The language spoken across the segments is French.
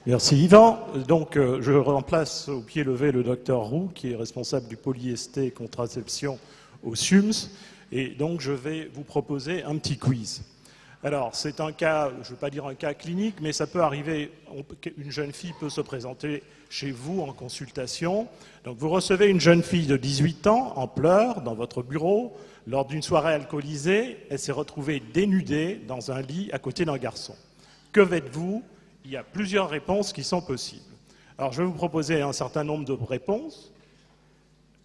Merci Yvan. Donc je remplace au pied levé le docteur Roux, qui est responsable du polyesté contraception au SUMS. Et donc je vais vous proposer un petit quiz. Alors c'est un cas, je ne veux pas dire un cas clinique, mais ça peut arriver, une jeune fille peut se présenter chez vous en consultation. Donc vous recevez une jeune fille de 18 ans en pleurs dans votre bureau. Lors d'une soirée alcoolisée, elle s'est retrouvée dénudée dans un lit à côté d'un garçon. Que faites-vous ? Il y a plusieurs réponses qui sont possibles. Alors, je vais vous proposer un certain nombre de réponses.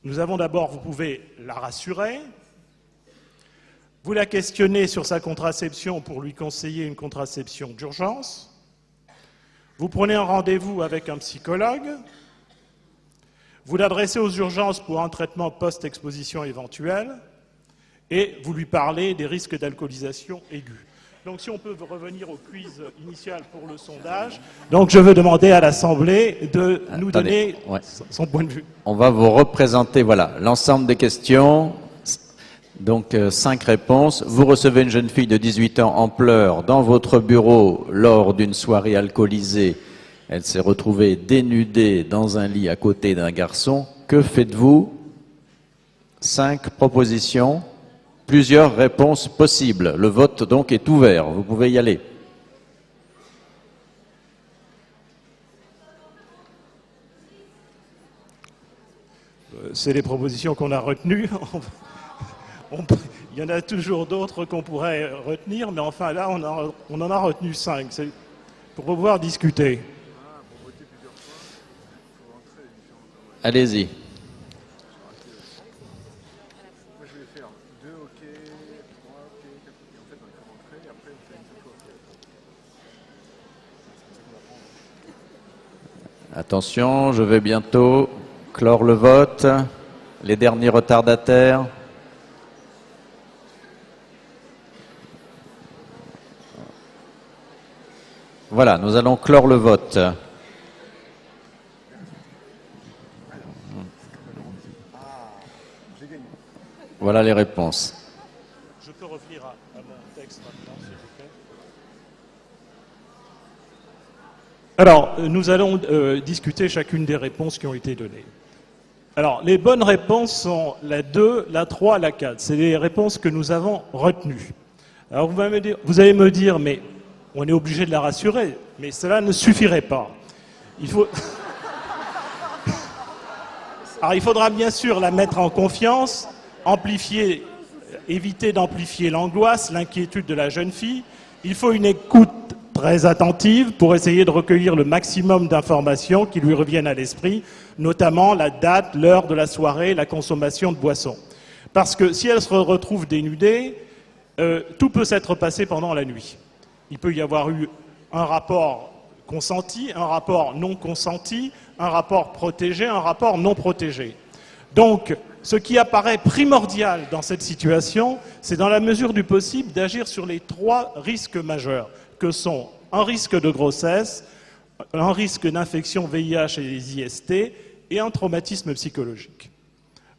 Nous avons d'abord, vous pouvez la rassurer. Vous la questionnez sur sa contraception pour lui conseiller une contraception d'urgence. Vous prenez un rendez-vous avec un psychologue. Vous l'adressez aux urgences pour un traitement post-exposition éventuel. Et vous lui parlez des risques d'alcoolisation aiguë. Donc si on peut revenir au quiz initial pour le sondage. Donc je veux demander à l'Assemblée de nous donner son point de vue. On va vous représenter l'ensemble des questions. Donc 5 réponses. Vous recevez une jeune fille de 18 ans en pleurs dans votre bureau lors d'une soirée alcoolisée. Elle s'est retrouvée dénudée dans un lit à côté d'un garçon. Que faites-vous ? 5 propositions. Plusieurs réponses possibles. Le vote donc est ouvert. Vous pouvez y aller. C'est les propositions qu'on a retenues. Il y en a toujours d'autres qu'on pourrait retenir, mais enfin là, on en a retenu 5. C'est pour pouvoir discuter. Allez-y. Attention, je vais bientôt clore le vote. Les derniers retardataires. Voilà, nous allons clore le vote. Voilà les réponses. Je peux revenir à mon texte maintenant, s'il vous plaît. Alors, nous allons discuter chacune des réponses qui ont été données. Alors, les bonnes réponses sont la 2, la 3, la 4. C'est les réponses que nous avons retenues. Alors, vous allez me dire, mais on est obligé de la rassurer, mais cela ne suffirait pas. Alors, il faudra bien sûr la mettre en confiance, éviter d'amplifier l'angoisse, l'inquiétude de la jeune fille. Il faut une écoute très attentive pour essayer de recueillir le maximum d'informations qui lui reviennent à l'esprit, notamment la date, l'heure de la soirée, la consommation de boissons. Parce que si elle se retrouve dénudée, tout peut s'être passé pendant la nuit. Il peut y avoir eu un rapport consenti, un rapport non consenti, un rapport protégé, un rapport non protégé. Donc, ce qui apparaît primordial dans cette situation, c'est dans la mesure du possible d'agir sur les 3 risques majeurs, que sont un risque de grossesse, un risque d'infection VIH et les IST et un traumatisme psychologique.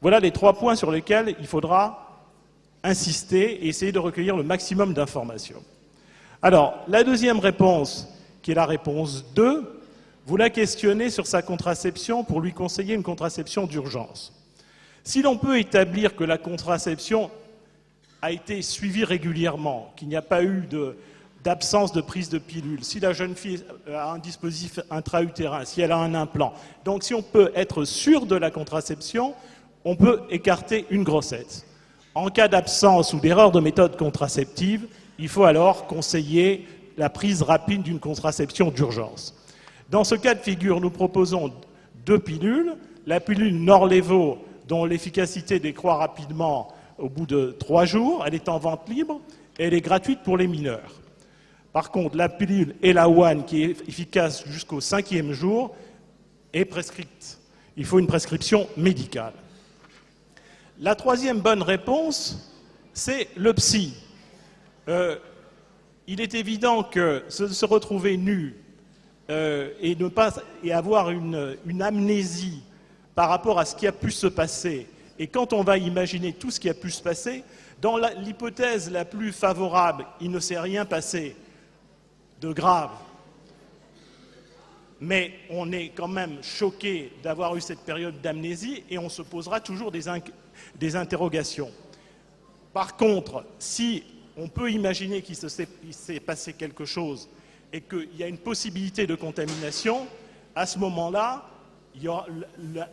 Voilà les 3 points sur lesquels il faudra insister et essayer de recueillir le maximum d'informations. Alors, la deuxième réponse, qui est la réponse 2, vous la questionnez sur sa contraception pour lui conseiller une contraception d'urgence. Si l'on peut établir que la contraception a été suivie régulièrement, qu'il n'y a pas eu d'absence de prise de pilule, si la jeune fille a un dispositif intra-utérin, si elle a un implant, donc si on peut être sûr de la contraception, on peut écarter une grossesse. En cas d'absence ou d'erreur de méthode contraceptive, il faut alors conseiller la prise rapide d'une contraception d'urgence. Dans ce cas de figure, nous proposons 2 pilules. La pilule Norlevo, dont l'efficacité décroît rapidement au bout de 3 jours, elle est en vente libre et elle est gratuite pour les mineurs. Par contre, la pilule Elawan, qui est efficace jusqu'au 5e jour, est prescrite. Il faut une prescription médicale. La 3e bonne réponse, c'est le psy. Il est évident que se retrouver nu et avoir une amnésie par rapport à ce qui a pu se passer Et quand on va imaginer tout ce qui a pu se passer, dans l'hypothèse la plus favorable, il ne s'est rien passé de grave. Mais on est quand même choqué d'avoir eu cette période d'amnésie et on se posera toujours des interrogations. Par contre, si on peut imaginer qu'il s'est passé quelque chose et qu'il y a une possibilité de contamination, à ce moment-là,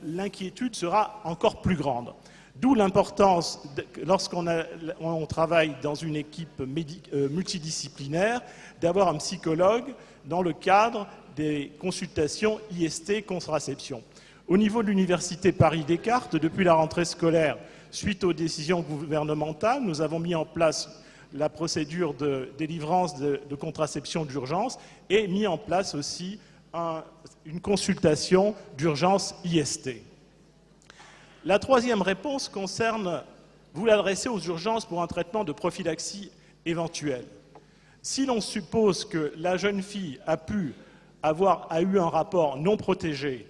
l'inquiétude sera encore plus grande. D'où l'importance, lorsqu'on travaille dans une équipe multidisciplinaire, d'avoir un psychologue dans le cadre des consultations IST contraception. Au niveau de l'Université Paris-Descartes, depuis la rentrée scolaire, suite aux décisions gouvernementales, nous avons mis en place la procédure de délivrance de contraception d'urgence et mis en place aussi une consultation d'urgence IST. La troisième réponse concerne, vous l'adressez aux urgences pour un traitement de prophylaxie éventuel. Si l'on suppose que la jeune fille a eu un rapport non protégé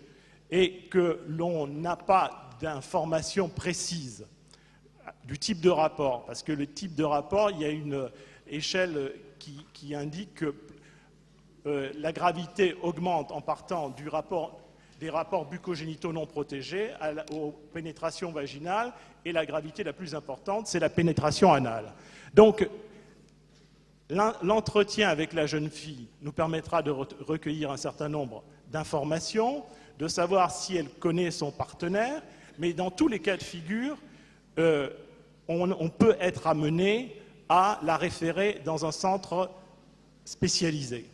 et que l'on n'a pas d'informations précises du type de rapport, parce que le type de rapport, il y a une échelle qui indique que la gravité augmente en partant des rapports bucco-génitaux non protégés aux pénétrations vaginales, et la gravité la plus importante, c'est la pénétration anale. Donc, l'entretien avec la jeune fille nous permettra de recueillir un certain nombre d'informations, de savoir si elle connaît son partenaire, mais dans tous les cas de figure, on peut être amené à la référer dans un centre spécialisé.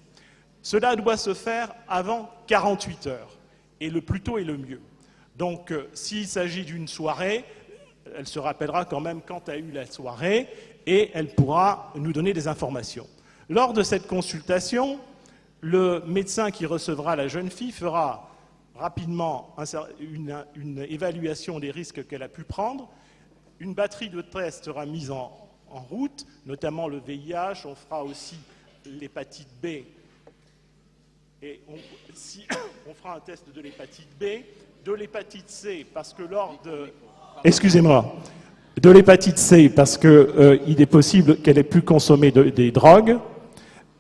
Cela doit se faire avant 48 heures, et le plus tôt est le mieux. Donc, s'il s'agit d'une soirée, elle se rappellera quand même quand a eu la soirée, et elle pourra nous donner des informations. Lors de cette consultation, le médecin qui recevra la jeune fille fera rapidement une évaluation des risques qu'elle a pu prendre. Une batterie de tests sera mise en route, notamment le VIH, on fera aussi l'hépatite B. Et on fera un test de l'hépatite B, de l'hépatite C, parce que lors de... Excusez-moi. De l'hépatite C, parce qu'il est possible qu'elle ait pu consommer des drogues,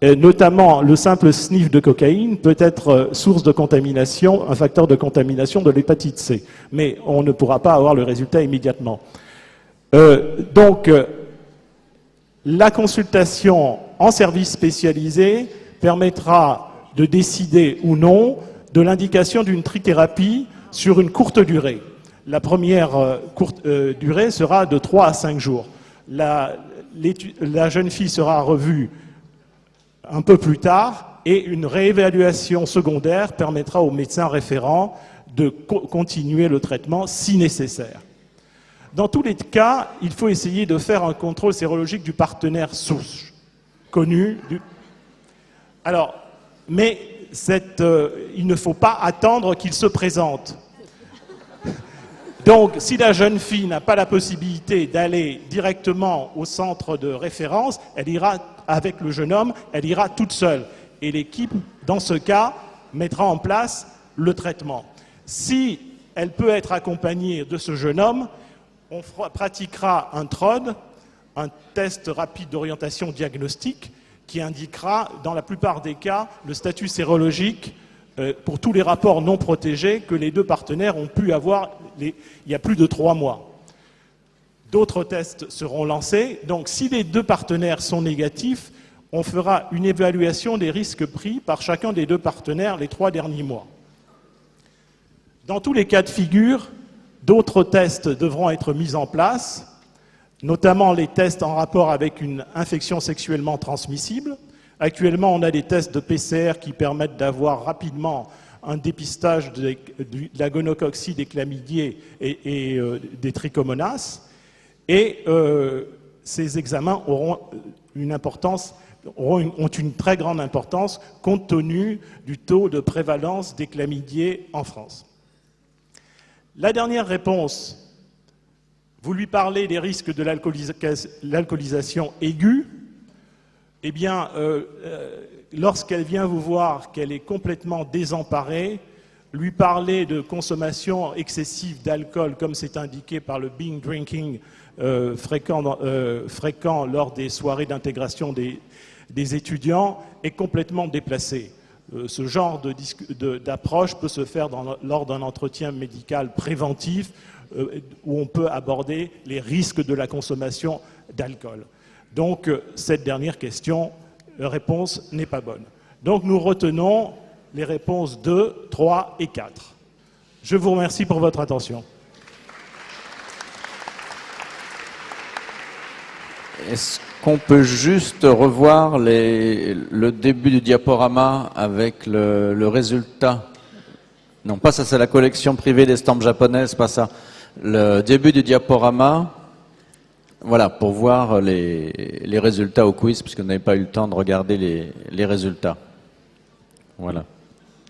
et notamment le simple sniff de cocaïne peut être source de contamination, un facteur de contamination de l'hépatite C. Mais on ne pourra pas avoir le résultat immédiatement. Donc, la consultation en service spécialisé permettra de décider ou non de l'indication d'une trithérapie sur une courte durée. La première courte durée sera de 3 à 5 jours. La jeune fille sera revue un peu plus tard et une réévaluation secondaire permettra au médecin référent de continuer le traitement si nécessaire. Dans tous les cas, il faut essayer de faire un contrôle sérologique du partenaire souche, connu. Alors, mais il ne faut pas attendre qu'il se présente. Donc, si la jeune fille n'a pas la possibilité d'aller directement au centre de référence, elle ira avec le jeune homme, elle ira toute seule. Et l'équipe, dans ce cas, mettra en place le traitement. Si elle peut être accompagnée de ce jeune homme, on pratiquera un TROD, un test rapide d'orientation diagnostique, qui indiquera, dans la plupart des cas, le statut sérologique pour tous les rapports non protégés que les deux partenaires ont pu avoir il y a plus de 3 mois. D'autres tests seront lancés. Donc, si les deux partenaires sont négatifs, on fera une évaluation des risques pris par chacun des deux partenaires les 3 derniers mois. Dans tous les cas de figure, d'autres tests devront être mis en place, notamment les tests en rapport avec une infection sexuellement transmissible. Actuellement, on a des tests de PCR qui permettent d'avoir rapidement un dépistage de la gonococcie, des chlamydiés et des trichomonas. Et ces examens ont une très grande importance compte tenu du taux de prévalence des chlamydiés en France. La dernière réponse, vous lui parlez des risques de l'alcoolisation aiguë. Eh bien, lorsqu'elle vient vous voir, qu'elle est complètement désemparée, lui parler de consommation excessive d'alcool, comme c'est indiqué par le binge drinking fréquent lors des soirées d'intégration des étudiants, est complètement déplacé. Ce genre d'approche peut se faire lors d'un entretien médical préventif où on peut aborder les risques de la consommation d'alcool. Donc, cette dernière question, réponse n'est pas bonne. Donc, nous retenons les réponses 2, 3 et 4. Je vous remercie pour votre attention. Est-ce qu'on peut juste revoir le début du diaporama avec le résultat? Non, pas ça, c'est la collection privée d'estampes japonaises, pas ça. Le début du diaporama, voilà, pour voir les résultats au quiz, puisque vous n'avez pas eu le temps de regarder les résultats. Voilà.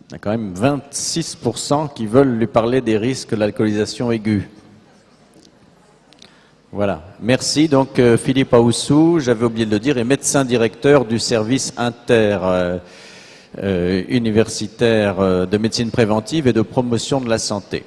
Il y a quand même 26% qui veulent lui parler des risques de l'alcoolisation aiguë. Voilà. Merci. Donc, Philippe Aoussou, j'avais oublié de le dire, est médecin directeur du service universitaire de médecine préventive et de promotion de la santé.